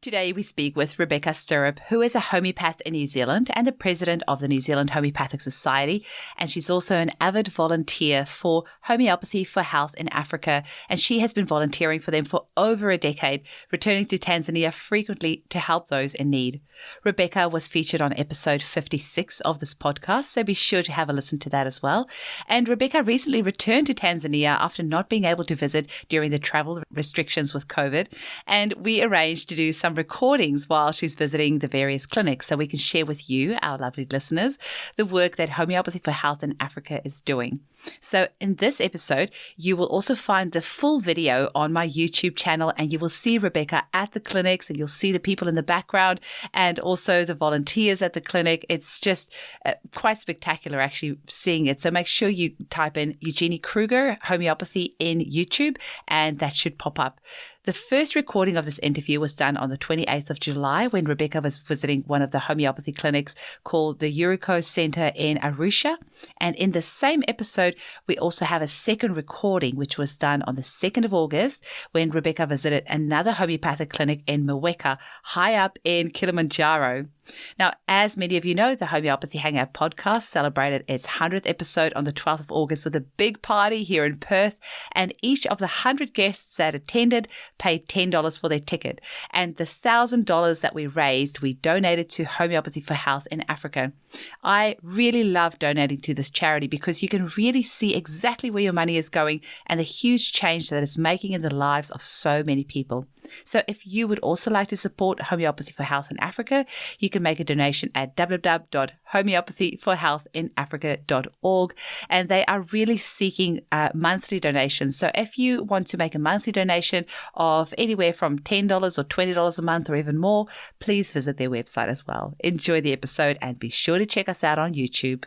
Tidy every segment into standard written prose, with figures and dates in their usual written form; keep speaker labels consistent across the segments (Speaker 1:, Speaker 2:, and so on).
Speaker 1: Today we speak with Rebecca Stirrup, who is a homeopath in New Zealand and the president of the New Zealand Homeopathic Society. And she's also an avid volunteer for Homeopathy for Health in Africa. And she has been volunteering for them for over a decade, returning to Tanzania frequently to help those in need. Rebecca was featured on episode 56 of this podcast, so be sure to have a listen to that as well. And Rebecca recently returned to Tanzania after not being able to visit during the travel restrictions with COVID. And we arranged to do some recordings while she's visiting the various clinics so we can share with you, our lovely listeners, the work that Homeopathy for Health in Africa is doing. So in this episode, you will also find the full video on my YouTube channel, and you will see Rebecca at the clinics, and you'll see the people in the background and also the volunteers at the clinic. It's just quite spectacular actually seeing it. So make sure you type in Eugenie Kruger Homeopathy in YouTube, and that should pop up. The first recording of this interview was done on the 28th of July when Rebecca was visiting one of the homeopathy clinics called the Arusha Center in Arusha. And in the same episode, we also have a second recording, which was done on the 2nd of August when Rebecca visited another homeopathic clinic in Mweka, high up in Kilimanjaro. Now, as many of you know, the Homeopathy Hangout podcast celebrated its 100th episode on the 12th of August with a big party here in Perth, and each of the 100 guests that attended paid $10 for their ticket. And the $1,000 that we raised, we donated to Homeopathy for Health in Africa. I really love donating to this charity because you can really see exactly where your money is going and the huge change that it's making in the lives of so many people. So if you would also like to support Homeopathy for Health in Africa, you can make a donation at www.homeopathyforhealthinafrica.org, and they are really seeking monthly donations. So if you want to make a monthly donation of anywhere from $10 or $20 a month or even more, please visit their website as well. Enjoy the episode and be sure to check us out on YouTube.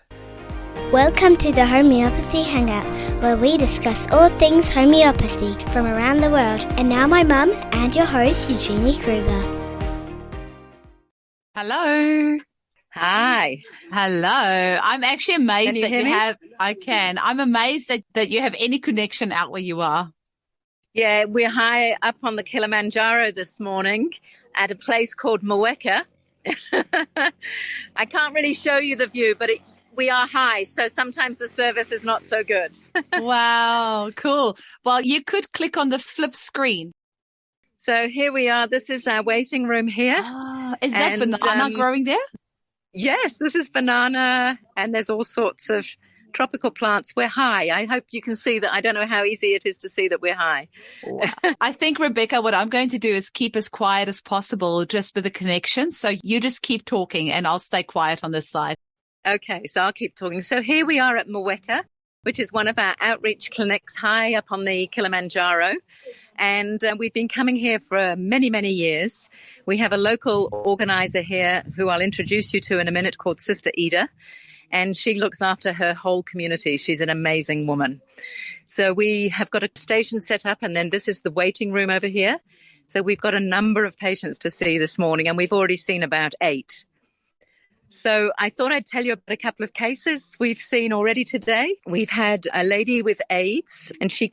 Speaker 2: Welcome to the Homeopathy Hangout, where we discuss all things homeopathy from around the world. And now my mum and your host, Eugenie Kruger.
Speaker 1: Hello.
Speaker 3: Hi.
Speaker 1: Hello. I'm actually amazed
Speaker 3: Can you
Speaker 1: that
Speaker 3: hear
Speaker 1: you
Speaker 3: me?
Speaker 1: have, I can. I'm amazed that you have any connection out where you are.
Speaker 3: Yeah, we're high up on the Kilimanjaro this morning at a place called Mweka. I can't really show you the view, but we are high, so sometimes the service is not so good.
Speaker 1: Wow, cool. Well, you could click on the flip screen.
Speaker 3: So here we are. This is our waiting room here.
Speaker 1: Oh, is that
Speaker 3: And,
Speaker 1: banana growing there?
Speaker 3: Yes, this is banana, and there's all sorts of tropical plants. We're high. I hope you can see that. I don't know how easy it is to see that we're high.
Speaker 1: Wow. I think, Rebecca, what I'm going to do is keep as quiet as possible just with the connection. So you just keep talking and I'll stay quiet on this side.
Speaker 3: Okay, so I'll keep talking. So here we are at Mweka, which is one of our outreach clinics high up on the Kilimanjaro. And we've been coming here for many, many years. We have a local organizer here who I'll introduce you to in a minute called Sister Ida. And she looks after her whole community. She's an amazing woman. So we have got a station set up, and then this is the waiting room over here. So we've got a number of patients to see this morning, and we've already seen about 8. So I thought I'd tell you about a couple of cases we've seen already today. We've had a lady with AIDS, and she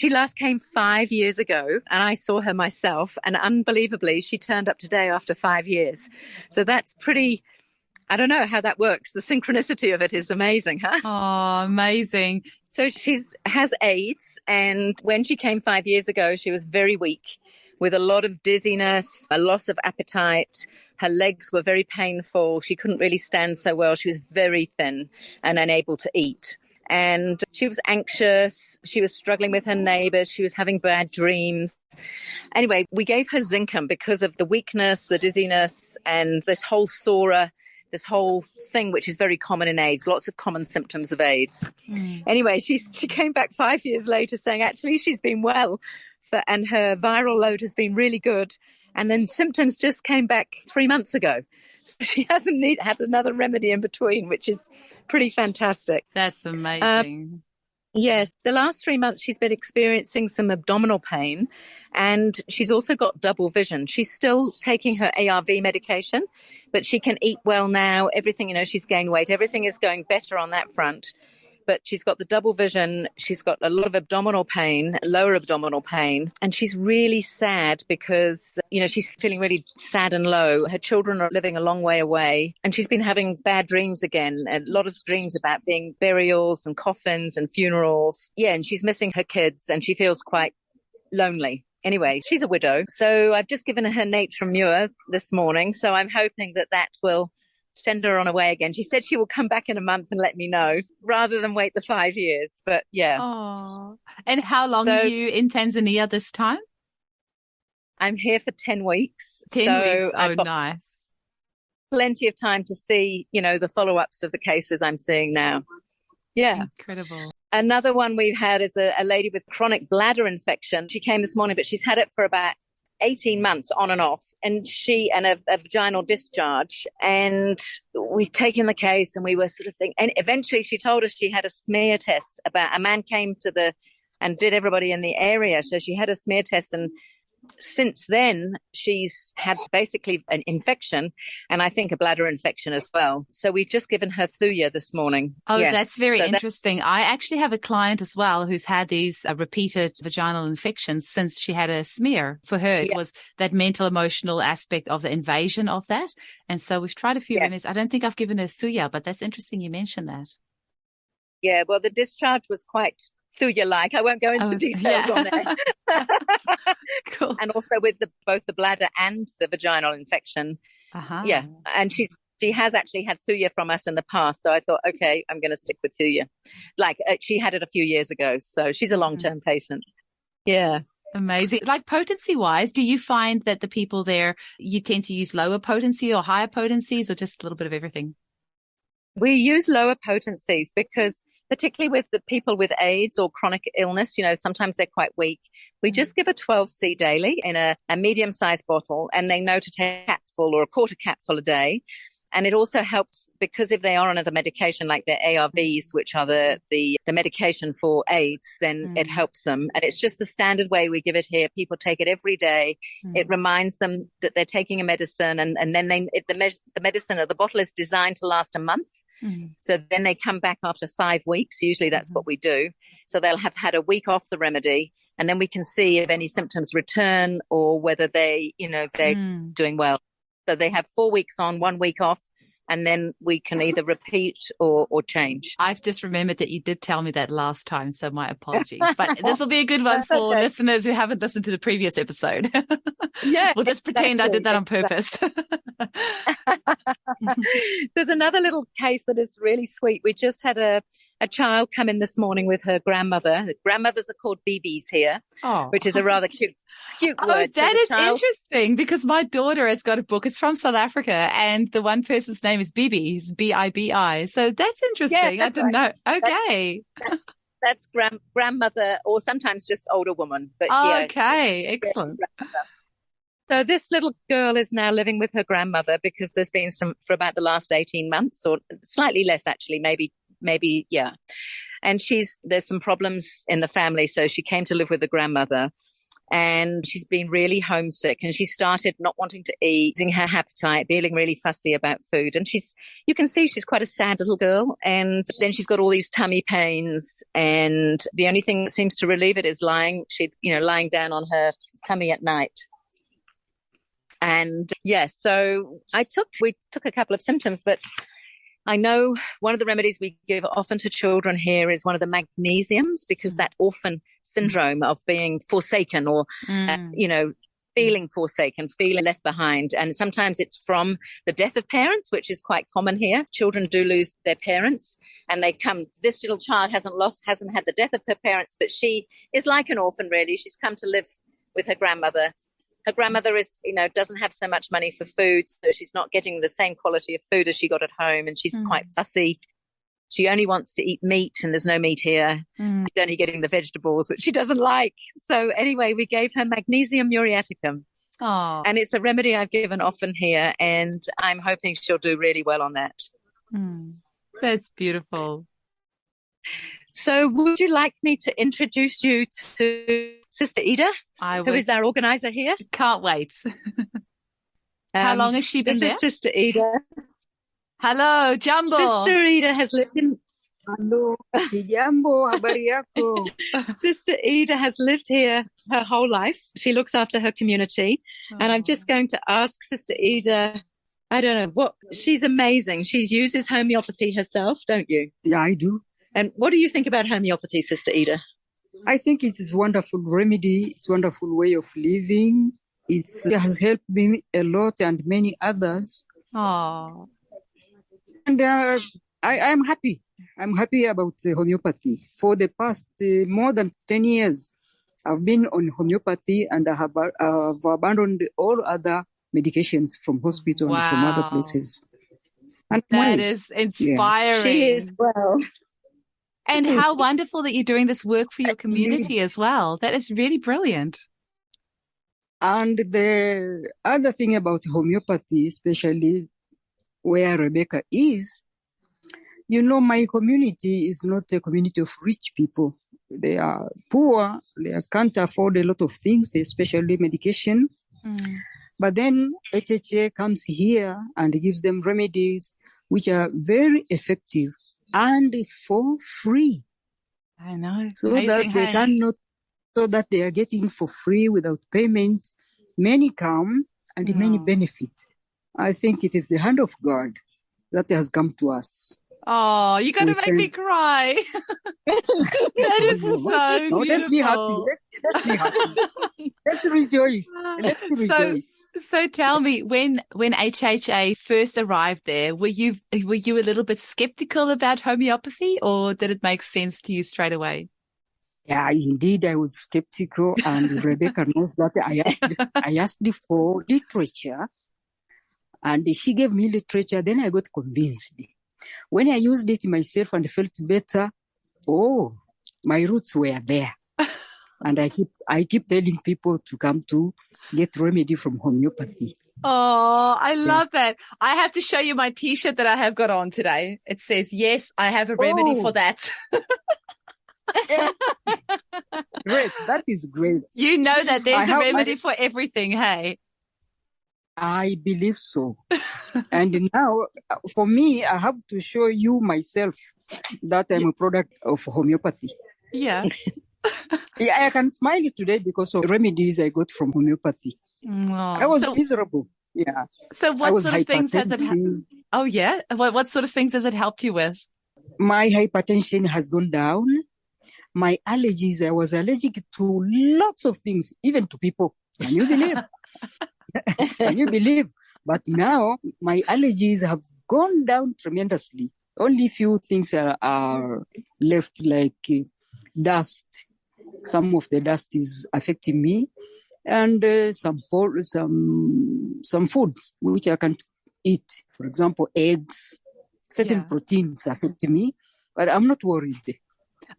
Speaker 3: last came 5 years ago, and I saw her myself, and unbelievably, she turned up today after 5 years. So that's pretty, I don't know how that works. The synchronicity of it is amazing, huh?
Speaker 1: Oh, amazing.
Speaker 3: So she has AIDS, and when she came 5 years ago, she was very weak with a lot of dizziness, a loss of appetite. Her legs were very painful. She couldn't really stand so well. She was very thin and unable to eat. And she was anxious. She was struggling with her neighbors. She was having bad dreams. Anyway, we gave her zinc because of the weakness, the dizziness, and this whole SORA, this whole thing, which is very common in AIDS, lots of common symptoms of AIDS. Anyway, she came back 5 years later saying, actually, she's been well, and her viral load has been really good. And then symptoms just came back 3 months ago. So she hasn't had another remedy in between, which is pretty fantastic.
Speaker 1: That's amazing.
Speaker 3: Yes, the last 3 months she's been experiencing some abdominal pain, and she's also got double vision. She's still taking her ARV medication, but she can eat well now. Everything, she's gained weight. Everything is going better on that front. but she's got the double vision. She's got a lot of abdominal pain, lower abdominal pain, and she's really sad because, she's feeling really sad and low. Her children are living a long way away, and she's been having bad dreams again, a lot of dreams about being burials and coffins and funerals. Yeah, and she's missing her kids, and she feels quite lonely. Anyway, she's a widow. So I've just given her Nature Muir this morning. So I'm hoping that will send her on her way again. She said she will come back in a month and let me know rather than wait the 5 years. But yeah.
Speaker 1: Oh. And how long are you in Tanzania this time?
Speaker 3: I'm here for 10 weeks.
Speaker 1: 10 weeks. Oh, nice.
Speaker 3: Plenty of time to see, the follow-ups of the cases I'm seeing now. Yeah.
Speaker 1: Incredible.
Speaker 3: Another one we've had is a lady with chronic bladder infection. She came this morning, but she's had it for about 18 months on and off, and a vaginal discharge. And we've taken the case, and we were sort of thinking, and eventually she told us she had a smear test about, a man came and did everybody in the area. So she had a smear test, and since then she's had basically an infection, and I think a bladder infection as well. So we've just given her Thuya this morning.
Speaker 1: Oh, yes. That's very interesting. I actually have a client as well who's had these repeated vaginal infections since she had a smear. For her, it was that mental, emotional aspect of the invasion of that. And so we've tried a few remedies. I don't think I've given her Thuya, but that's interesting you mentioned that.
Speaker 3: Yeah, well, the discharge was quite Thuya-like. I won't go into details on that.
Speaker 1: Cool.
Speaker 3: And also with both the bladder and the vaginal infection. Uh-huh. Yeah, and she has actually had Thuya from us in the past, so I thought, okay, I'm going to stick with Thuya. She had it a few years ago, so she's a long-term patient. Yeah.
Speaker 1: Amazing. Like potency-wise, do you find that the people there, you tend to use lower potency or higher potencies, or just a little bit of everything?
Speaker 3: We use lower potencies because particularly with the people with AIDS or chronic illness, sometimes they're quite weak. We just give a 12C daily in a medium-sized bottle, and they know to take a capful or a quarter capful a day. And it also helps because if they are on another medication like their ARVs, which are the medication for AIDS, then it helps them. And it's just the standard way we give it here. People take it every day. It reminds them that they're taking a medicine, and then the medicine or the bottle is designed to last a month. So then they come back after 5 weeks. Usually that's what we do. So they'll have had a week off the remedy, and then we can see if any symptoms return or whether they're doing well. So they have 4 weeks on, 1 week off, and then we can either repeat or change.
Speaker 1: I've just remembered that you did tell me that last time, so my apologies. But this will be a good one for listeners who haven't listened to the previous episode.
Speaker 3: Yeah,
Speaker 1: we'll just pretend I did that on purpose.
Speaker 3: There's another little case that is really sweet. We just had a child come in this morning with her grandmother. The grandmothers are called BBs here, which is a rather cute word.
Speaker 1: Oh, that is interesting because my daughter has got a book. It's from South Africa, and the one person's name is Bibi. It's Bibi. So that's interesting.
Speaker 3: Yeah,
Speaker 1: I didn't know. Okay.
Speaker 3: That's grandmother, or sometimes just older woman. But
Speaker 1: okay, excellent.
Speaker 3: So this little girl is now living with her grandmother because there's been some for about the last 18 months, or slightly less actually, maybe, yeah. And there's some problems in the family, so she came to live with the grandmother, and she's been really homesick, and she started not wanting to eat, losing her appetite, feeling really fussy about food. And you can see she's quite a sad little girl, and then she's got all these tummy pains, and the only thing that seems to relieve it is lying down on her tummy at night. And so we took a couple of symptoms, but I know one of the remedies we give often to children here is one of the magnesiums, because that orphan syndrome of being forsaken or, feeling forsaken, feeling left behind. And sometimes it's from the death of parents, which is quite common here. Children do lose their parents, and this little child hasn't had the death of her parents, but she is like an orphan, really. She's come to live with her grandmother. Her grandmother doesn't have so much money for food, so she's not getting the same quality of food as she got at home, and she's quite fussy. She only wants to eat meat, and there's no meat here. She's only getting the vegetables, which she doesn't like. So anyway, we gave her magnesium muriaticum.
Speaker 1: Oh.
Speaker 3: And it's a remedy I've given often here, and I'm hoping she'll do really well on that.
Speaker 1: That's beautiful.
Speaker 3: So would you like me to introduce you to Sister Ida, who is our organizer here?
Speaker 1: Can't wait. How long has she been there?
Speaker 3: This is Sister Ida.
Speaker 1: Hello, Jumbo.
Speaker 3: Sister Ida has lived in...
Speaker 4: Hello, sijambo, habari yako?
Speaker 3: Sister Ida has lived here her whole life. She looks after her community. And I'm just going to ask Sister Ida, I don't know what, she's amazing. She uses homeopathy herself, don't you?
Speaker 4: Yeah, I do.
Speaker 3: And what do you think about homeopathy, Sister Ida?
Speaker 4: I think it is a wonderful remedy. It's a wonderful way of living. It has helped me a lot and many others.
Speaker 1: Oh,
Speaker 4: And I'm happy. I'm happy about homeopathy. For the past more than 10 years, I've been on homeopathy and I have abandoned all other medications from hospital and from other places. And
Speaker 1: that is inspiring.
Speaker 3: She is well.
Speaker 1: And how wonderful that you're doing this work for your community as well. That is really brilliant.
Speaker 4: And the other thing about homeopathy, especially where Rebecca is, you know, my community is not a community of rich people. They are poor. They can't afford a lot of things, especially medication. But then HHA comes here and gives them remedies which are very effective and for free.
Speaker 1: I know.
Speaker 4: So that they cannot, so that they are getting for free without payment. Many come and many benefit. I think it is the hand of God that has come to us.
Speaker 1: Oh, you're going to make me cry. That is so beautiful.
Speaker 4: Let's be happy. Let's be happy. Let's rejoice. Let's rejoice.
Speaker 1: So tell me, when HHA first arrived there, were you a little bit skeptical about homeopathy, or did it make sense to you straight away?
Speaker 4: Yeah, indeed, I was skeptical, and Rebecca knows that I asked for literature, and she gave me literature. Then I got convinced. When I used it myself and felt better, my roots were there. And I keep telling people to come to get remedy from homeopathy.
Speaker 1: Oh, I love that. I have to show you my T-shirt that I have got on today. It says, yes, I have a remedy for that.
Speaker 4: Great. That is great.
Speaker 1: You know that there's a remedy for everything, hey?
Speaker 4: I believe so. And now, for me, I have to show you myself that I'm a product of homeopathy.
Speaker 1: Yeah.
Speaker 4: Yeah, I can smile today because of remedies I got from homeopathy.
Speaker 1: Oh,
Speaker 4: I was miserable. Yeah.
Speaker 1: So what sort of things has it helped? Oh, yeah? What sort of things has it helped you with?
Speaker 4: My hypertension has gone down. My allergies, I was allergic to lots of things, even to people. Can you believe? Can you believe? But now my allergies have gone down tremendously. Only few things are left, like dust. Some of the dust is affecting me, and some foods which I can't eat. For example, eggs, certain proteins affect me, but I'm not worried.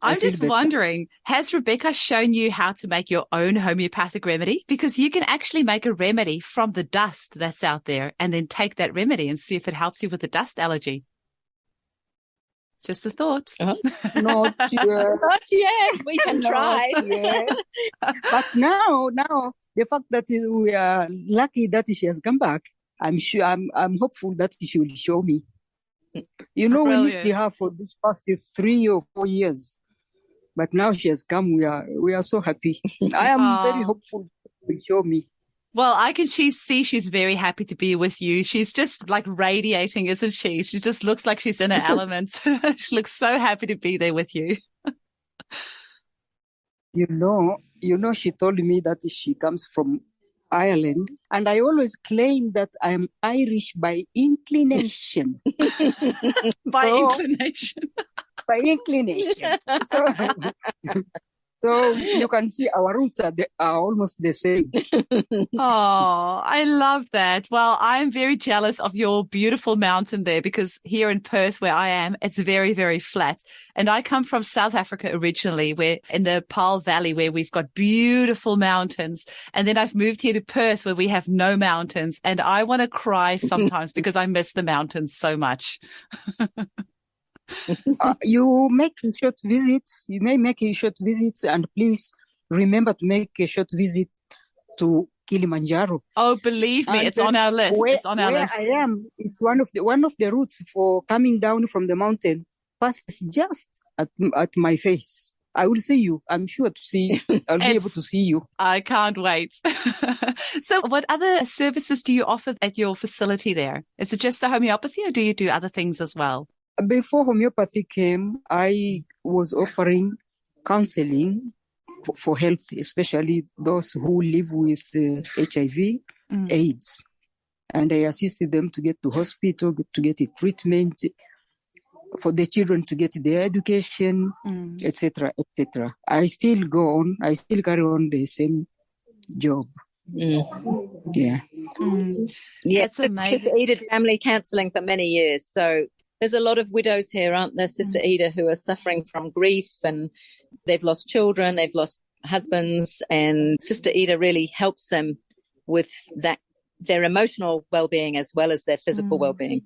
Speaker 1: I'm just wondering, has Rebecca shown you how to make your own homeopathic remedy? Because you can actually make a remedy from the dust that's out there and then take that remedy and see if it helps you with the dust allergy. Just a thought.
Speaker 4: Not yet.
Speaker 3: Not yet. We can try.
Speaker 4: But now, the fact that we are lucky that she has come back, I'm sure, I'm hopeful that she will show me. You know, we missed her for this past 3 or 4 years. But now she has come. We are so happy. I am very hopeful she will show me.
Speaker 1: Well, I can see she's very happy to be with you. She's just like radiating, isn't she? She just looks like she's in her element. She looks so happy to be there with you.
Speaker 4: You know, she told me that she comes from Ireland, and I always claim that I am Irish by inclination.
Speaker 1: Inclination.
Speaker 4: By inclination. So you can see our roots are almost the same.
Speaker 1: Oh, I love that. Well, I'm very jealous of your beautiful mountain there, because here in Perth, where I am, it's very, very flat. And I come from South Africa originally, where in the Paarl Valley, where we've got beautiful mountains. And then I've moved here to Perth, where we have no mountains. And I want to cry sometimes because I miss the mountains so much.
Speaker 4: You make a short visit. You may make a short visit, and please remember to make a short visit to Kilimanjaro.
Speaker 1: Oh, believe me, it's on our list. It's on our list.
Speaker 4: Where I am, it's one of the routes for coming down from the mountain passes just at my face. I will see you. I'm sure to see. I'll be able to see you.
Speaker 1: I can't wait. So what other services do you offer at your facility there? Is it just the homeopathy or do you do other things as well?
Speaker 4: Before homeopathy came, I was offering counseling for health, especially those who live with HIV, AIDS. And I assisted them to get to hospital, to get a treatment, for the children to get their education, etc., etc. I still go on. I still carry on the same job. Yeah.
Speaker 3: Yeah,
Speaker 1: That's amazing.
Speaker 3: Sister Ida family counselling for many years. So there's a lot of widows here, aren't there, Sister Ida, who are suffering from grief and they've lost children, they've lost husbands, and Sister Ida really helps them with that, their emotional well-being as well as their physical well-being.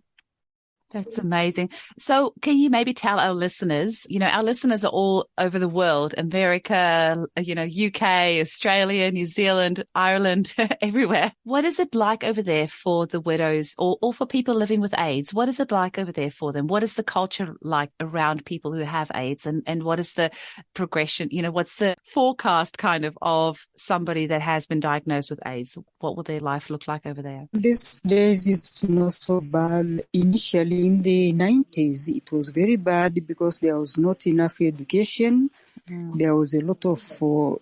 Speaker 1: That's amazing. So can you maybe tell our listeners, our listeners are all over the world, America, UK, Australia, New Zealand, Ireland, everywhere. What is it like over there for the widows or for people living with AIDS? What is it like over there for them? What is the culture like around people who have AIDS and what is the progression? What's the forecast kind of somebody that has been diagnosed with AIDS? What will their life look like over there?
Speaker 4: These days it's not so bad. Initially, in the 90s, it was very bad because there was not enough education. There was a lot of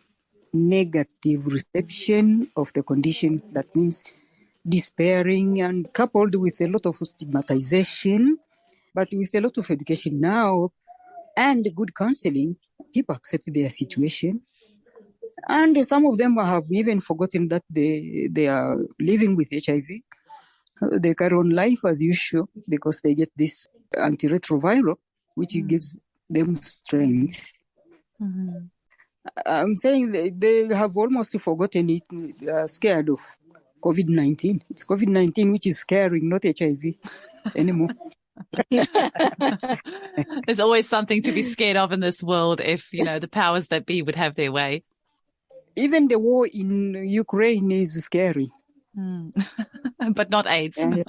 Speaker 4: negative reception of the condition. That means despairing and coupled with a lot of stigmatization. But with a lot of education now and good counseling, people accept their situation. And some of them have even forgotten that they are living with HIV. They carry on life as usual because they get this antiretroviral, which gives them strength. I'm saying they have almost forgotten it. They are scared of COVID-19. It's COVID-19 which is scaring, not HIV anymore.
Speaker 1: There's always something to be scared of in this world if, the powers that be would have their way.
Speaker 4: Even the war in Ukraine is scary.
Speaker 1: But not AIDS.
Speaker 4: Yeah.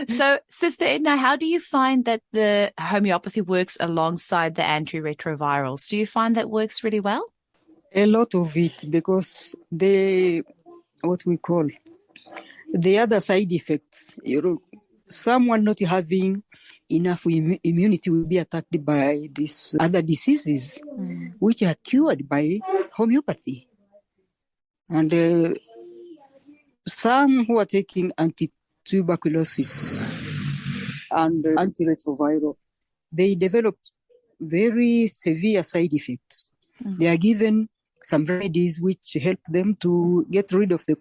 Speaker 1: So, Sister Edna, how do you find that the homeopathy works alongside the antiretrovirals? Do you find that works really well?
Speaker 4: A lot of it, because what we call the other side effects, someone not having enough immunity will be attacked by these other diseases, which are cured by homeopathy. And some who are taking anti-tuberculosis and antiretroviral, they develop very severe side effects. They are given some remedies which help them to get rid of the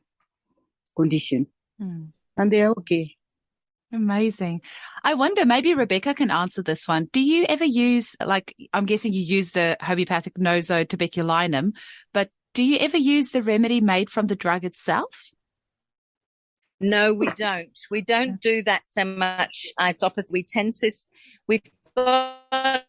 Speaker 4: condition. And they are okay.
Speaker 1: Amazing. I wonder, maybe Rebecca can answer this one. Do you ever use, I'm guessing you use the homeopathic Noso tuberculinum, but do you ever use the remedy made from the drug itself?
Speaker 3: No, we don't. We don't do that so much, isopathy. We've got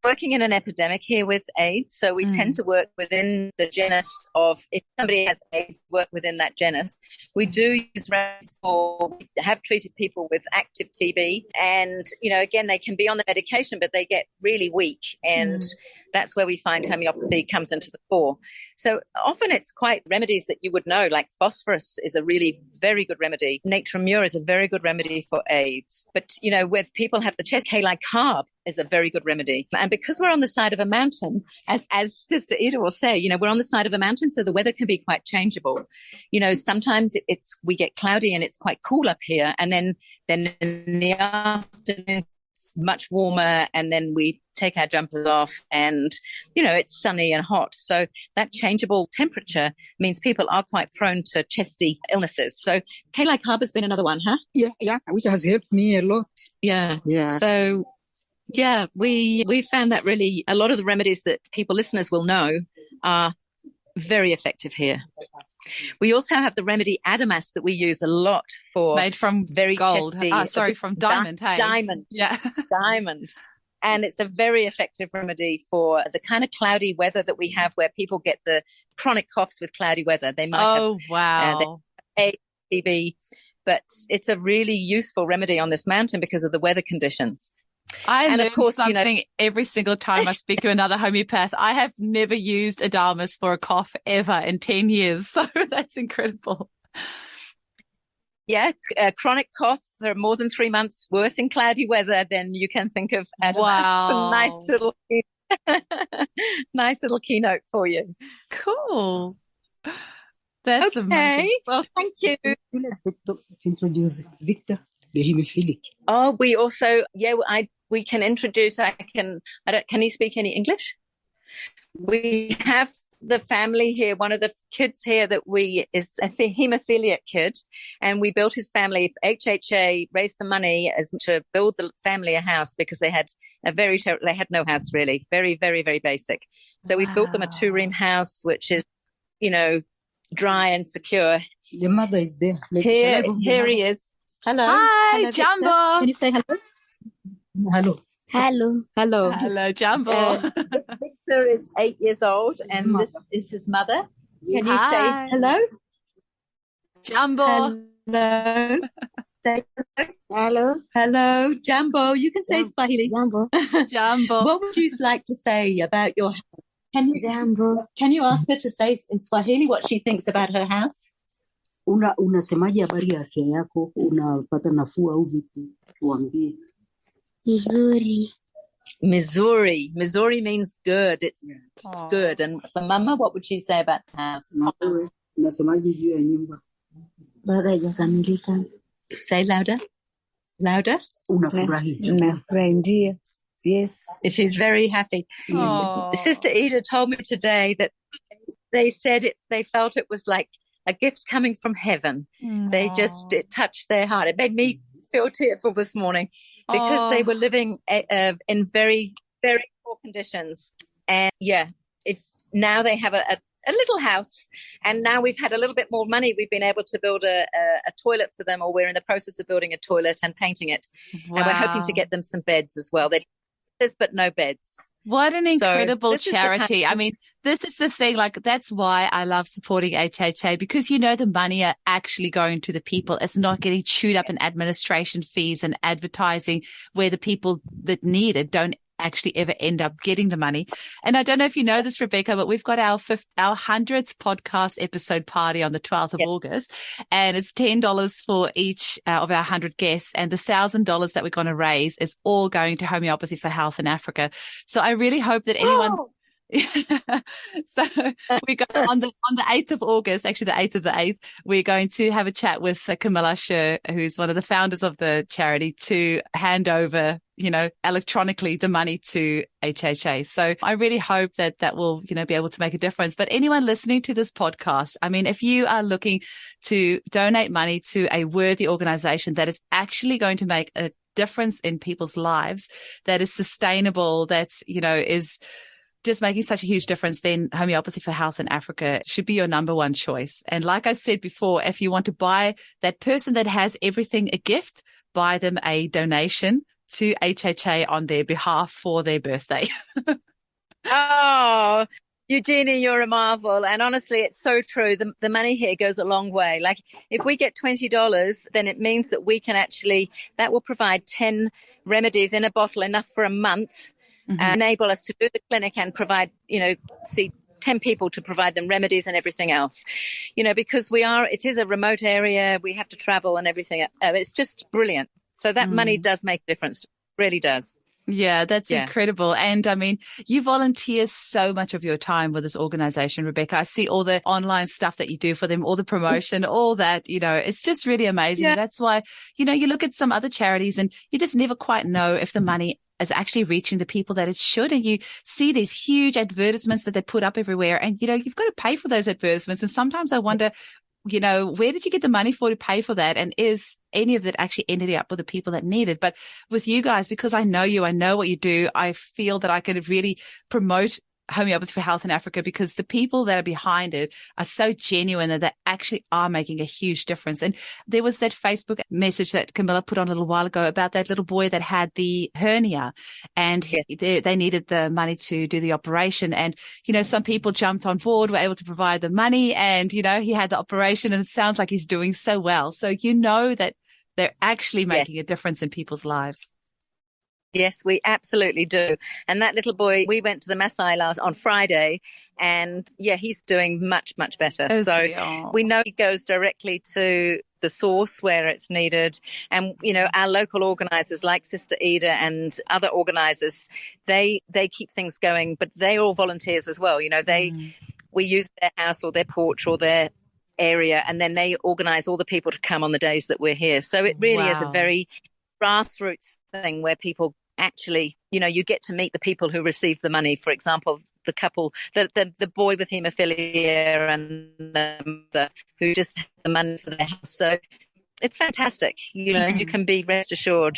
Speaker 3: working in an epidemic here with AIDS, so we tend to work within the genus of, if somebody has AIDS, work within that genus. We do use remedies we have treated people with active TB, and, again, they can be on the medication, but they get really weak, and that's where we find homeopathy comes into the fore. So often it's quite remedies that you would know, like phosphorus is a really very good remedy. Natron mure is a very good remedy for AIDS. But, where people have the chest, K-like carb is a very good remedy. And because we're on the side of a mountain, as Sister Ida will say, we're on the side of a mountain, so the weather can be quite changeable. Sometimes we get cloudy and it's quite cool up here. And then in the afternoon, it's much warmer, and then we take our jumpers off and, it's sunny and hot. So that changeable temperature means people are quite prone to chesty illnesses. So K-like carb has been another one, huh?
Speaker 4: Yeah, which has helped me a lot.
Speaker 3: Yeah. So, yeah, we found that really a lot of the remedies that listeners will know are very effective here. We also have the remedy Adamas that we use a lot for.
Speaker 1: It's made from
Speaker 3: very
Speaker 1: gold.
Speaker 3: chesty.
Speaker 1: From diamond.
Speaker 3: Diamond.
Speaker 1: Yeah.
Speaker 3: Diamond. And it's a very effective remedy for the kind of cloudy weather that we have where people get the chronic coughs with cloudy weather. They might have
Speaker 1: wow.
Speaker 3: TB, but it's a really useful remedy on this mountain because of the weather conditions.
Speaker 1: I
Speaker 3: And
Speaker 1: learn
Speaker 3: of course,
Speaker 1: something every single time I speak to another homeopath. I have never used adamas for a cough ever in 10 years. So that's incredible.
Speaker 3: Yeah, chronic cough for more than 3 months, worse in cloudy weather, then you can think of adamas.
Speaker 1: Wow.
Speaker 3: Nice little keynote for you.
Speaker 1: Cool. That's
Speaker 3: Okay.
Speaker 1: amazing.
Speaker 3: Well, thank you.
Speaker 4: To introduce Victor, the hemophilic.
Speaker 3: Oh, we also, we can introduce, can you speak any English? We have the family here, one of the kids here is a hemophiliac kid, and we built his family. HHA raised some money to build the family a house because they had they had no house really, very, very, very basic. So we built them a 2-room house, which is, dry and secure.
Speaker 4: The mother is there.
Speaker 3: Here he is. Hello.
Speaker 1: Hi,
Speaker 3: Hello,
Speaker 1: Jumbo.
Speaker 3: Victor. Can you say hello?
Speaker 4: Hello.
Speaker 2: Hello.
Speaker 3: Hello.
Speaker 1: Hello, Jumbo.
Speaker 3: Victor is 8 years old, and this is his mother. Can you say hello?
Speaker 1: Jumbo.
Speaker 3: Hello. Say hello. Hello, Jambo. You can say Swahili.
Speaker 2: Jambo.
Speaker 1: Jumbo.
Speaker 3: What would you like to say about your?
Speaker 2: Jambo.
Speaker 3: Can you ask her to say in Swahili what she thinks about her house?
Speaker 4: Unasemaje habari ya afya yako? Unapata nafuu au vipi? Tuambie.
Speaker 2: Missouri.
Speaker 3: Missouri means good. It's good. And for Mama, what would she say about the house?
Speaker 4: Unasemaje juu ya nyumba?
Speaker 2: Bado haijakamilika.
Speaker 3: Say louder. Louder.
Speaker 4: Unafurahi?
Speaker 2: Nafurahi ndio. Yes.
Speaker 3: She's very happy. Sister Ida told me today that they said they felt it was like a gift coming from heaven. It touched their heart. It made me feel tearful this morning because they were living in very, very poor conditions. And if now they have a little house, and now we've had a little bit more money, we've been able to build a toilet for them, or we're in the process of building a toilet and painting it. Wow. And we're hoping to get them some beds as well. There's but no beds.
Speaker 1: What an incredible charity. I mean, this is the thing, that's why I love supporting HHA, because the money are actually going to the people. It's not getting chewed up in administration fees and advertising where the people that need it don't actually ever end up getting the money. And I don't know if you know this, Rebecca, but we've got our 100th podcast episode party on the 12th of August, and it's $10 for each of our 100 guests, and the $1,000 that we're going to raise is all going to Homeopathy for Health in Africa. So I really hope that anyone So we go on the 8th of August, actually the 8th of the 8th, we're going to have a chat with Camilla Scher, who's one of the founders of the charity, to hand over, electronically the money to HHA. So I really hope that will, be able to make a difference. But anyone listening to this podcast, I mean, if you are looking to donate money to a worthy organization that is actually going to make a difference in people's lives, that is sustainable, that's, is just making such a huge difference, then Homeopathy for Health in Africa should be your number one choice. And like I said before, if you want to buy that person that has everything a gift, buy them a donation to HHA on their behalf for their birthday.
Speaker 3: Oh, Eugenie, you're a marvel. And honestly, it's so true. The money here goes a long way. Like if we get $20, then it means that we can that will provide 10 remedies in a bottle, enough for a month. Enable us to do the clinic and provide, see 10 people to provide them remedies and everything else, because it is a remote area. We have to travel and everything. It's just brilliant. So that money does make a difference. It really does.
Speaker 1: Yeah, that's incredible. And I mean, you volunteer so much of your time with this organization, Rebecca. I see all the online stuff that you do for them, all the promotion, all that, it's just really amazing. Yeah. That's why, you look at some other charities and you just never quite know if the money is actually reaching the people that it should. And you see these huge advertisements that they put up everywhere, and, you've got to pay for those advertisements. And sometimes I wonder, where did you get the money to pay for that? And is any of it actually ended up with the people that need it? But with you guys, because I know you, I know what you do, I feel that I could really promote Homeopathy for Health in Africa, because the people that are behind it are so genuine and they actually are making a huge difference. And there was that Facebook message that Camilla put on a little while ago about that little boy that had the hernia, and they needed the money to do the operation. And, some people jumped on board, were able to provide the money, and, he had the operation, and it sounds like he's doing so well. So that they're actually making a difference in people's lives.
Speaker 3: Yes, we absolutely do. And that little boy, we went to the Maasai on Friday, and he's doing much, much better. We know he goes directly to the source where it's needed. And, our local organisers like Sister Ida and other organisers, they keep things going, but they're all volunteers as well. We use their house or their porch or their area, and then they organise all the people to come on the days that we're here. So it really is a very grassroots thing where people actually, you get to meet the people who receive the money. For example, the couple, the boy with hemophiliac and the mother who just had the money for their house. So it's fantastic. You can be rest assured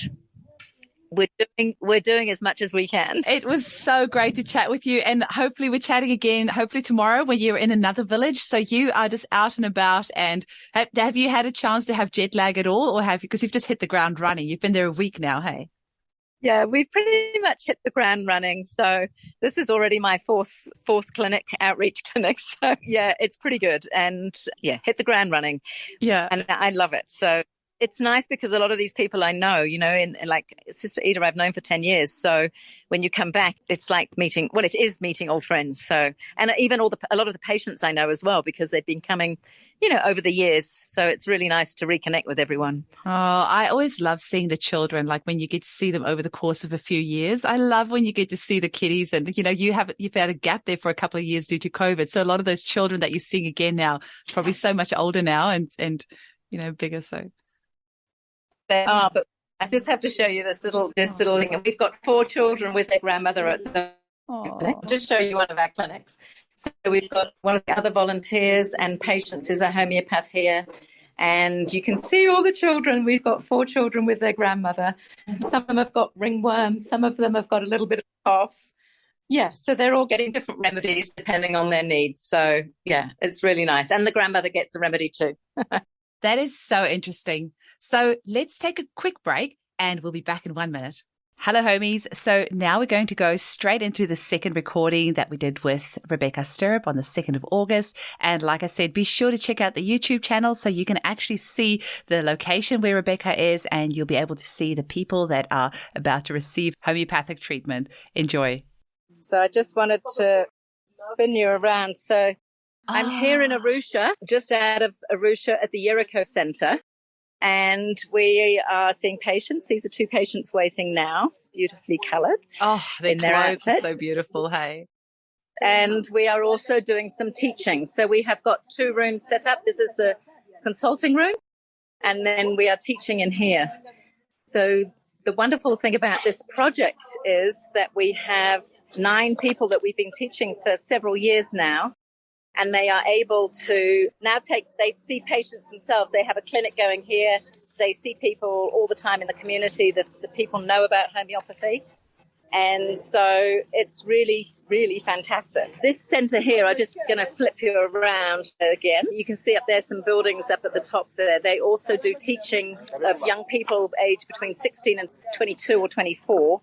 Speaker 3: we're doing as much as we can.
Speaker 1: It was so great to chat with you, and hopefully we're chatting again, hopefully tomorrow when you're in another village. So you are just out and about, and have you had a chance to have jet lag at all, or have you, because you've just hit the ground running? You've been there a week now, hey?
Speaker 3: Yeah, we've pretty much hit the ground running. So this is already my fourth outreach clinic. So it's pretty good. And hit the ground running. Yeah. And I love it. So it's nice because a lot of these people I know, and like Sister Ida, I've known for 10 years. So when you come back, it's like it is meeting old friends. So, and even a lot of the patients I know as well, because they've been coming, over the years. So it's really nice to reconnect with everyone.
Speaker 1: Oh, I always love seeing the children, like when you get to see them over the course of a few years. I love when you get to see the kiddies, and, you've had a gap there for a couple of years due to COVID. So a lot of those children that you're seeing again now, probably so much older now and bigger. So.
Speaker 3: They are, but I just have to show you this little thing. We've got 4 children with their grandmother at the clinic. I'll just show you one of our clinics. So we've got one of the other volunteers and patients is a homeopath here. And you can see all the children. We've got 4 children with their grandmother. Some of them have got ringworm. Some of them have got a little bit of cough. Yeah, so they're all getting different remedies depending on their needs. So, it's really nice. And the grandmother gets a remedy too.
Speaker 1: That is so interesting. So let's take a quick break and we'll be back in 1 minute. Hello, homies. So now we're going to go straight into the second recording that we did with Rebecca Stirrup on the 2nd of August. And like I said, be sure to check out the YouTube channel so you can actually see the location where Rebecca is, and you'll be able to see the people that are about to receive homeopathic treatment. Enjoy.
Speaker 3: So I just wanted to spin you around. So I'm here in Arusha, just out of Arusha at the Jericho Center. And we are seeing patients. These are 2 patients waiting now, beautifully coloured.
Speaker 1: Oh, their clothes are so beautiful, hey?
Speaker 3: And we are also doing some teaching. So we have got 2 rooms set up. This is the consulting room, and then we are teaching in here. So the wonderful thing about this project is that we have 9 people that we've been teaching for several years now. And they are able to now they see patients themselves. They have a clinic going here. They see people all the time in the community. The people know about homeopathy. And so it's really, really fantastic. This centre here, I'm just going to flip you around again. You can see up there some buildings up at the top there. They also do teaching of young people aged between 16 and 22 or 24.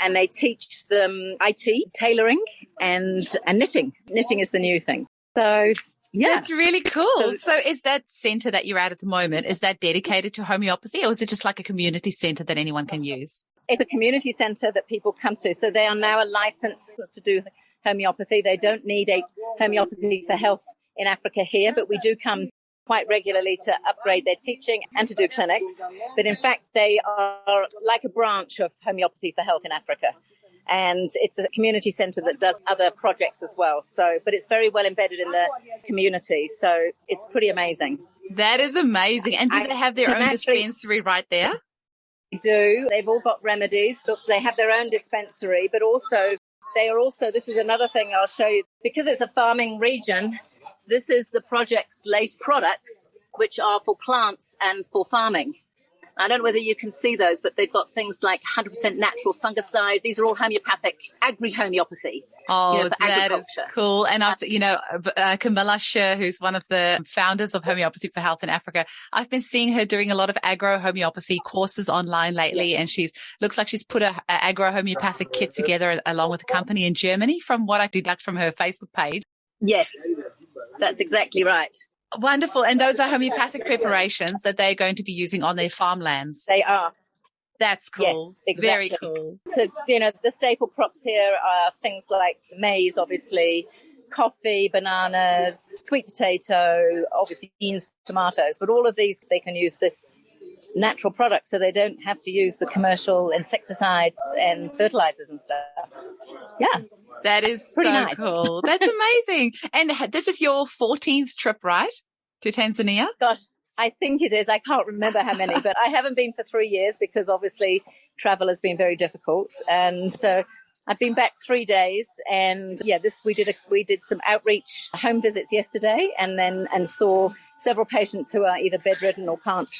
Speaker 3: And they teach them IT, tailoring, and knitting. Knitting is the new thing. So,
Speaker 1: That's really cool. So is that centre that you're at the moment, is that dedicated to homeopathy, or is it just like a community centre that anyone can use?
Speaker 3: It's a community centre that people come to. So they are now a licence to do homeopathy. They don't need a homeopathy for health in Africa here, but we do come quite regularly to upgrade their teaching and to do clinics. But in fact, they are like a branch of homeopathy for health in Africa. And it's a community centre that does other projects as well. So, but it's very well embedded in the community. So it's pretty amazing.
Speaker 1: That is amazing. And do they have their own dispensary right there?
Speaker 3: They do. They've all got remedies. So they have their own dispensary, but also this is another thing I'll show you. Because it's a farming region, this is the project's latest products, which are for plants and for farming. I don't know whether you can see those, but they've got things like 100% natural fungicide. These are all homeopathic, agri-homeopathy.
Speaker 1: Oh,
Speaker 3: for
Speaker 1: that is
Speaker 3: agriculture.
Speaker 1: cool. And Camilla Scher, who's one of the founders of Homeopathy for Health in Africa, I've been seeing her doing a lot of agro-homeopathy courses online lately. And looks like she's put a agro-homeopathic kit together along with a company in Germany, from what I deduct from her Facebook page.
Speaker 3: Yes, that's exactly right.
Speaker 1: Wonderful. And those are homeopathic preparations that they're going to be using on their farmlands.
Speaker 3: They are.
Speaker 1: That's cool.
Speaker 3: Yes, exactly.
Speaker 1: Very cool.
Speaker 3: So, the staple crops here are things like maize, obviously, coffee, bananas, sweet potato, obviously beans, tomatoes. But all of these, they can use this natural product, so they don't have to use the commercial insecticides and fertilizers and stuff. Yeah.
Speaker 1: That is
Speaker 3: pretty
Speaker 1: so
Speaker 3: nice.
Speaker 1: Cool. That's amazing. And this is your 14th trip, right, to Tanzania?
Speaker 3: Gosh, I think it is. I can't remember how many, but I haven't been for 3 years because obviously travel has been very difficult. And so I've been back 3 days. And we did some outreach home visits yesterday and saw several patients who are either bedridden or can't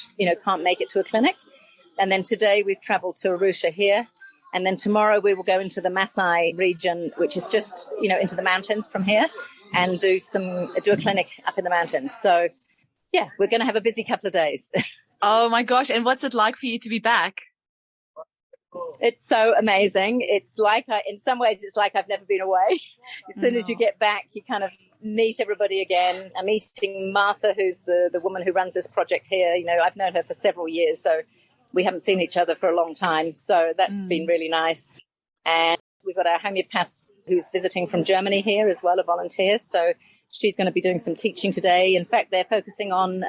Speaker 3: make it to a clinic. And then today we've traveled to Arusha here. And then tomorrow we will go into the Masai region, which is just, into the mountains from here, and do a clinic up in the mountains. So, yeah, we're going to have a busy couple of days.
Speaker 1: Oh, my gosh. And what's it like for you to be back?
Speaker 3: It's so amazing. It's like, in some ways, it's like I've never been away. As soon as you get back, you kind of meet everybody again. I'm meeting Martha, who's the woman who runs this project here. I've known her for several years, so we haven't seen each other for a long time. So that's been really nice. And we've got our homeopath who's visiting from Germany here as well, a volunteer. So she's going to be doing some teaching today. In fact, they're focusing on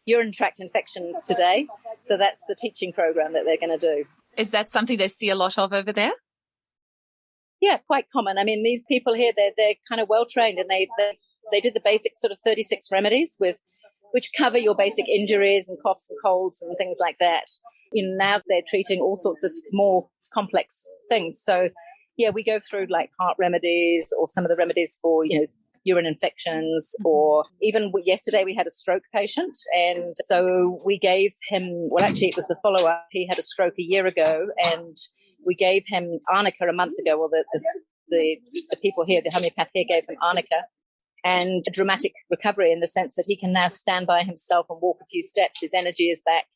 Speaker 3: urinary tract infections today. So that's the teaching program that they're going to do.
Speaker 1: Is that something they see a lot of over there?
Speaker 3: Yeah, quite common. I mean, these people here, they're kind of well trained, and they did the basic sort of 36 remedies which cover your basic injuries and coughs and colds and things like that. Now they're treating all sorts of more complex things. So, yeah, we go through like heart remedies or some of the remedies for, urine infections, or even yesterday we had a stroke patient. And so we gave him, well, actually it was the follow-up. He had a stroke a year ago, and we gave him Arnica a month ago. Well, the people here, the homeopath here, gave him Arnica. And a dramatic recovery in the sense that he can now stand by himself and walk a few steps. His energy is back,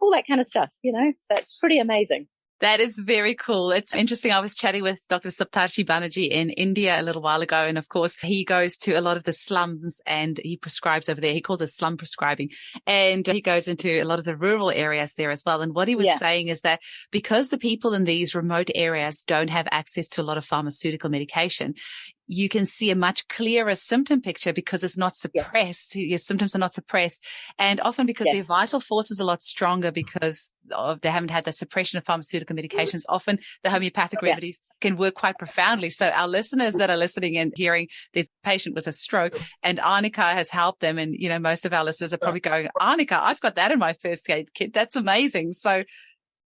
Speaker 3: all that kind of stuff, So it's pretty amazing.
Speaker 1: That is very cool. It's interesting. I was chatting with Dr. Saptarshi Banerjee in India a little while ago. And of course, he goes to a lot of the slums and he prescribes over there. He called it slum prescribing. And he goes into a lot of the rural areas there as well. And what he was saying is that because the people in these remote areas don't have access to a lot of pharmaceutical medication, you can see a much clearer symptom picture because it's not suppressed. Yes. Your symptoms are not suppressed. And often because their vital force is a lot stronger because they haven't had the suppression of pharmaceutical medications. Often the homeopathic remedies can work quite profoundly. So our listeners that are listening and hearing this patient with a stroke, and Arnica has helped them. And, most of our listeners are probably going, Arnica, I've got that in my first aid kit. That's amazing. So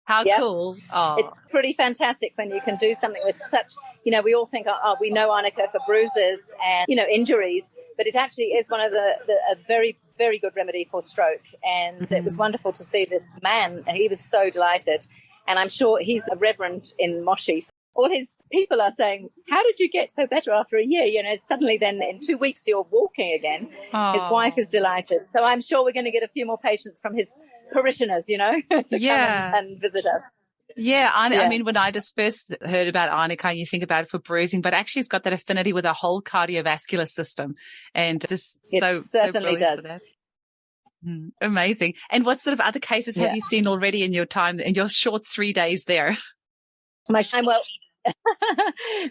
Speaker 1: how cool. Oh.
Speaker 3: It's pretty fantastic when you can do something with such, we all think, we know Arnica for bruises and, injuries, but it actually is one of a very, very good remedy for stroke. And it was wonderful to see this man. He was so delighted. And I'm sure he's a reverend in Moshi. All his people are saying, how did you get so better after a year? Suddenly then in 2 weeks you're walking again. Oh. His wife is delighted. So I'm sure we're going to get a few more patients from his parishioners, to come and visit us.
Speaker 1: Yeah, I mean, when I just first heard about Arnica, you think about it for bruising, but actually it's got that affinity with the whole cardiovascular system. And just
Speaker 3: it certainly does.
Speaker 1: For that. Amazing. And what sort of other cases have you seen already in your time, in your short 3 days there?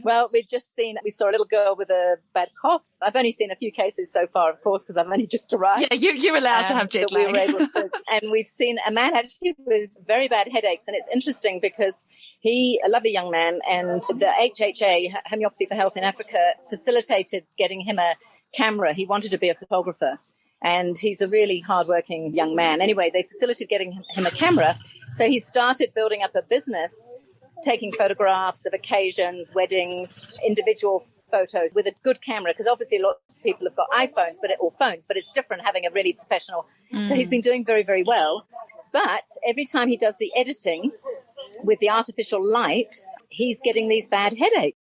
Speaker 3: Well, we saw a little girl with a bad cough. I've only seen a few cases so far, of course, because I've only just arrived.
Speaker 1: Yeah, you're allowed to have jet lag.
Speaker 3: And we've seen a man actually with very bad headaches. And it's interesting because a lovely young man, and the HHA, Homeopathy for Health in Africa, facilitated getting him a camera. He wanted to be a photographer. And he's a really hardworking young man. Anyway, they facilitated getting him a camera. So he started building up a business, taking photographs of occasions, weddings, individual photos with a good camera, because obviously lots of people have got iPhones or phones, but it's different having a really professional. So he's been doing very, very well. But every time he does the editing with the artificial light, he's getting these bad headaches.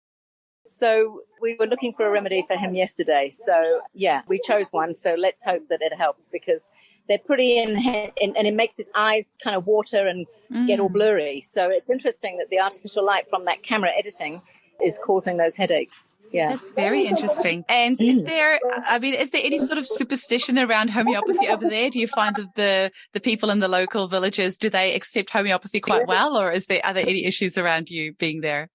Speaker 3: So We were looking for a remedy for him yesterday. So, yeah, we chose one. So let's hope that it helps, because they're pretty and it makes his eyes kind of water and get all blurry. So it's interesting that the artificial light from that camera editing is causing those headaches. Yeah.
Speaker 1: That's very interesting. And is there any sort of superstition around homeopathy over there? Do you find that the people in the local villages, do they accept homeopathy quite well, or are there any issues around you being there?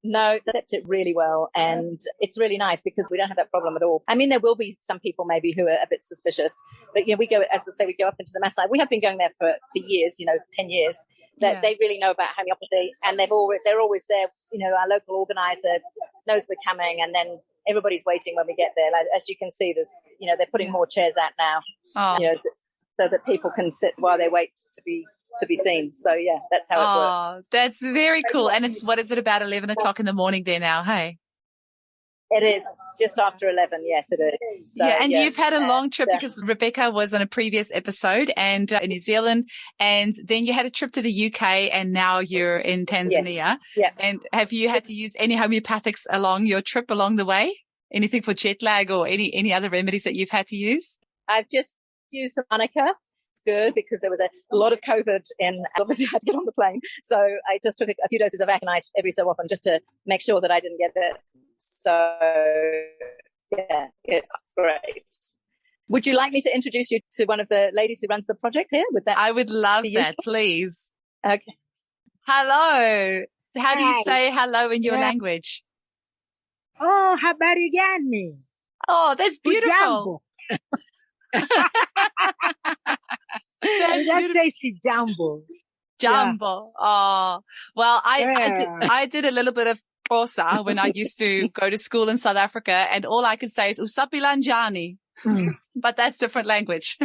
Speaker 3: No, they accept it really well. And it's really nice because we don't have that problem at all. I mean, there will be some people maybe who are a bit suspicious, but we go, as I say, we go up into the mass line. We have been going there for years, 10 years. That they really know about homeopathy, and they're always there. Our local organizer knows we're coming, and then everybody's waiting when we get there. Like, as you can see, there's, they're putting more chairs out now, so that people can sit while they wait to be seen. So yeah, that's how it works.
Speaker 1: That's very cool. And what is it, about 11 o'clock in the morning there now? Hey.
Speaker 3: It is just after 11. Yes, it is. So,
Speaker 1: and you've had a long trip because Rebecca was on a previous episode and in New Zealand, and then you had a trip to the UK, and now you're in Tanzania.
Speaker 3: Yes. Yeah.
Speaker 1: And have you had to use any homeopathics along your trip along the way? Anything for jet lag or any other remedies that you've had to use?
Speaker 3: I've just used some Arnica. It's good because there was a lot of COVID, and obviously I had to get on the plane. So I just took a few doses of aconite every so often just to make sure that I didn't get it. So, yeah, it's great. Would you like me to introduce you to one of the ladies who runs the project here?
Speaker 1: I would love that, please.
Speaker 3: Okay.
Speaker 1: Hello. How do you say hello in your language?
Speaker 5: Oh, habari gani?
Speaker 1: Oh, that's beautiful.
Speaker 5: Just say si jambo.
Speaker 1: Jambo. Yeah. Oh, well, I did a little bit of Xhosa when I used to go to school in South Africa, and all I could say is usapilanjani. But that's different language.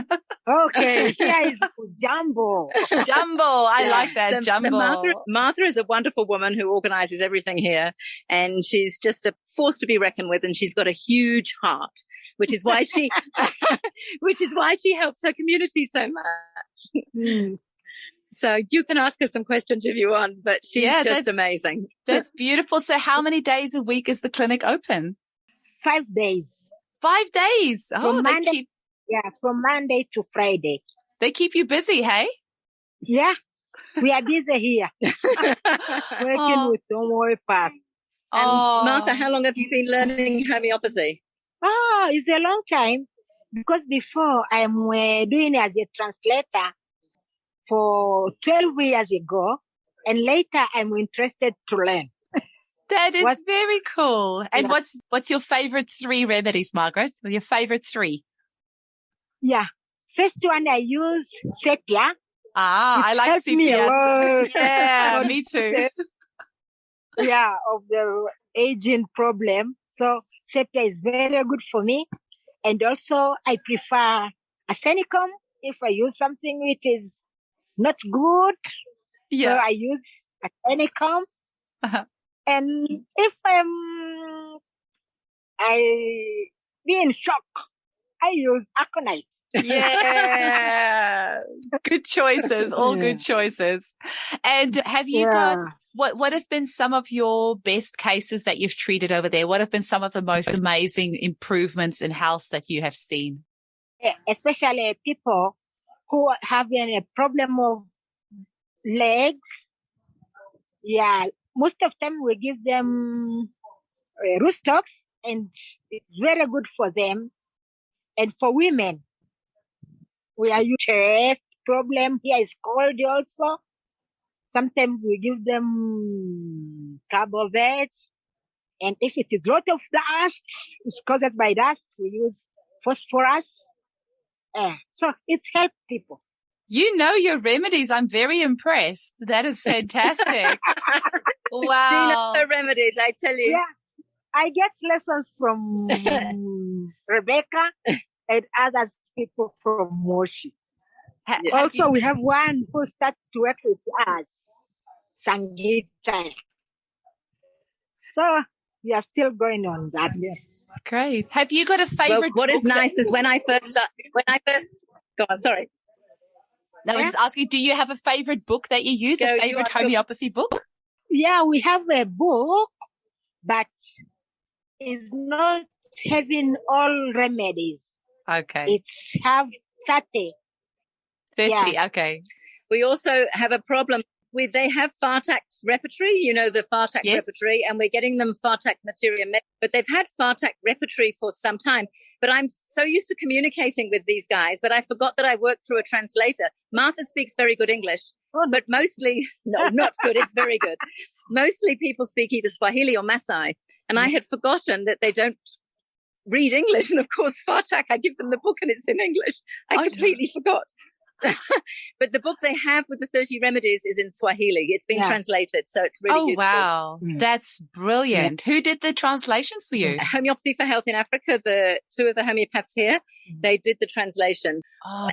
Speaker 5: Okay, here is Jumbo.
Speaker 1: Jumbo, I like that. Jumbo.
Speaker 3: So Martha is a wonderful woman who organizes everything here, and she's just a force to be reckoned with, and she's got a huge heart, which is why she helps her community so much. So you can ask her some questions if you want, but she's just amazing.
Speaker 1: That's beautiful. So how many days a week is the clinic open?
Speaker 5: 5 days.
Speaker 1: 5 days.
Speaker 5: From Monday to Friday.
Speaker 1: They keep you busy, hey?
Speaker 5: Yeah, we are busy here. Working with homeopathy.
Speaker 3: And Martha, how long have you been learning homeopathy?
Speaker 5: Oh, it's a long time, because before I'm doing as a translator for 12 years ago, and later I'm interested to learn.
Speaker 1: That is very cool. And what's your favorite 3 remedies, Margaret? Your favorite 3?
Speaker 5: Yeah. First one I use sepia.
Speaker 1: I like sepia. Yeah, me too.
Speaker 5: Yeah, of the aging problem. So sepia is very good for me. And also I prefer arsenicum if I use something which is not good. Yeah. So I use arsenicum. Uh-huh. And if I be in shock, I use aconite.
Speaker 1: Yeah. Good choices. All good choices. And have you got, what have been some of your best cases that you've treated over there? What have been some of the most amazing improvements in health that you have seen?
Speaker 5: Especially people who are having a problem of legs. Yeah. Most of the time we give them root stocks, and it's very good for them. And for women, we are using chest problem. Here is cold also. Sometimes we give them carboveg. And if it is a lot of dust, it's caused by dust, we use phosphorus. So it's helped people.
Speaker 1: You know your remedies. I'm very impressed. That is fantastic. Wow.
Speaker 3: Do you know her remedies, I tell you.
Speaker 5: Yeah. I get lessons from Rebecca and other people from Moshi. Also, we have one who started to work with us, Sangita. So we are still going on that.
Speaker 1: Yes. Great. Have you got a favorite?
Speaker 3: What is nice is when I first go on, sorry.
Speaker 1: I was just asking, do you have a favorite book that you use, a favorite homeopathy book?
Speaker 5: Yeah, we have a book, but is not having all remedies.
Speaker 1: Okay.
Speaker 5: It's have 30.
Speaker 1: 30.
Speaker 5: yeah.
Speaker 1: Okay.
Speaker 3: We also have a problem with, they have Fartac's repertory, you know, the Fartac
Speaker 1: Yes.
Speaker 3: repertory, and we're getting them Fartac materia, but they've had Fartac repertory for some time. But I'm so used to communicating with these guys, but I forgot that I work through a translator. Martha speaks very good English, but mostly, no, not good. It's very good. Mostly people speak either Swahili or Maasai. And I had forgotten that they don't read English. And of course, Fartac, I give them the book and it's in English. I completely forgot. But the book they have with the 30 remedies is in Swahili. It's been translated, so it's really useful.
Speaker 1: Wow. That's brilliant. Who did the translation for you?
Speaker 3: Homeopathy for Health in Africa, the two of the homeopaths here, they did the translation.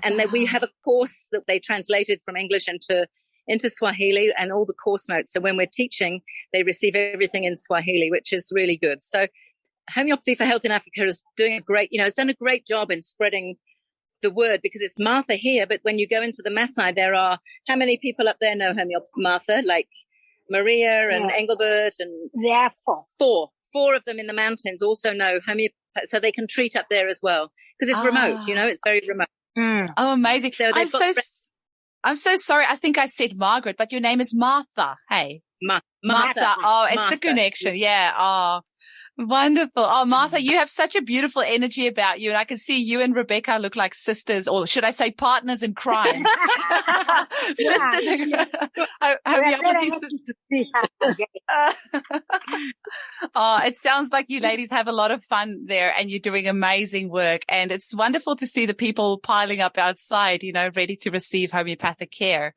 Speaker 3: And then we have a course that they translated from English into Swahili, and all the course notes. So when we're teaching, they receive everything in Swahili, which is really good. So Homeopathy for Health in Africa is doing it's done a great job in spreading the word, because it's Martha here, but when you go into the Maasai, there are, how many people up there know homeopathy, Martha? Like Maria and Engelbert, and
Speaker 5: There are 4.
Speaker 3: Four of them in the mountains also know homeopathy, so they can treat up there as well, because it's remote, it's very remote.
Speaker 1: Oh, amazing.
Speaker 3: So
Speaker 1: I'm so sorry. I think I said Margaret, but your name is Martha. Hey.
Speaker 3: Martha.
Speaker 1: Oh, it's
Speaker 3: Martha.
Speaker 1: the connection. Yeah. Oh, wonderful. Oh, Martha, you have such a beautiful energy about you. And I can see you and Rebecca look like sisters, or should I say partners in crime? Sisters in crime. Oh, it sounds like you ladies have a lot of fun there and you're doing amazing work. And it's wonderful to see the people piling up outside, ready to receive homeopathic care.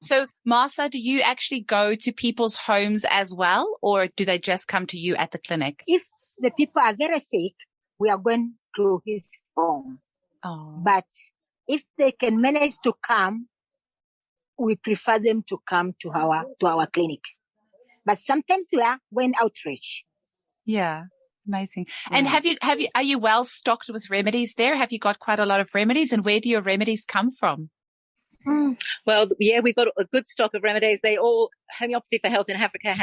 Speaker 1: So, Martha, do you actually go to people's homes as well, or do they just come to you at the clinic?
Speaker 5: If the people are very sick, we are going to his home. But if they can manage to come, we prefer them to come to our clinic. But sometimes we are going outreach.
Speaker 1: Yeah, amazing. And are you well stocked with remedies there? Have you got quite a lot of remedies, and where do your remedies come from?
Speaker 3: Well, yeah, we've got a good stock of remedies. Homeopathy for Health in Africa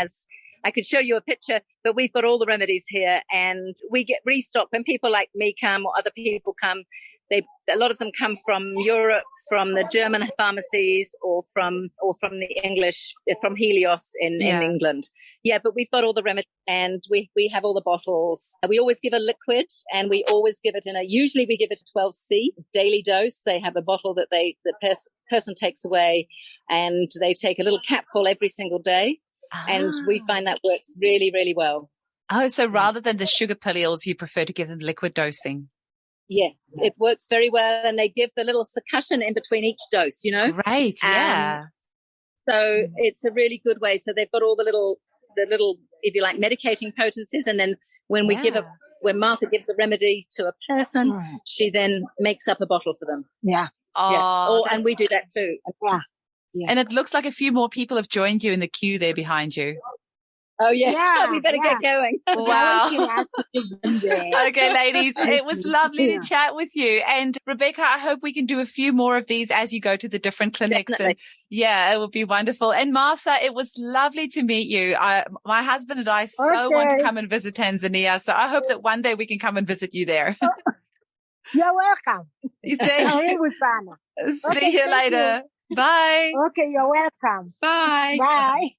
Speaker 3: I could show you a picture, but we've got all the remedies here, and we get restocked when people like me come or other people come. A lot of them come from Europe, from the German pharmacies, or from the English, from Helios in England. Yeah, but we've got all the remedies, and we have all the bottles. We always give a liquid, and we always give it usually we give it a 12C daily dose. They have a bottle that the person takes away, and they take a little capful every single day. And we find that works really, really well.
Speaker 1: Oh, so rather than the sugar pills, you prefer to give them liquid dosing?
Speaker 3: Yes, it works very well, and they give the little succussion in between each dose,
Speaker 1: Right, yeah.
Speaker 3: So it's a really good way. So they've got all the little, if you like, medicating potencies, and then when when Martha gives a remedy to a person, she then makes up a bottle for them.
Speaker 5: Yeah.
Speaker 3: And we do that too.
Speaker 5: Yeah.
Speaker 1: And it looks like a few more people have joined you in the queue there behind you.
Speaker 3: Oh, yes. We better get going.
Speaker 1: Wow. Okay, ladies, it was lovely to chat with you. And Rebecca, I hope we can do a few more of these as you go to the different clinics.
Speaker 3: Definitely.
Speaker 1: And it would be wonderful. And Martha, it was lovely to meet you. My husband and I want to come and visit Tanzania. So I hope that one day we can come and visit you there.
Speaker 5: You're welcome.
Speaker 1: See you later. Bye.
Speaker 5: Okay, you're welcome.
Speaker 3: Bye.
Speaker 5: Bye.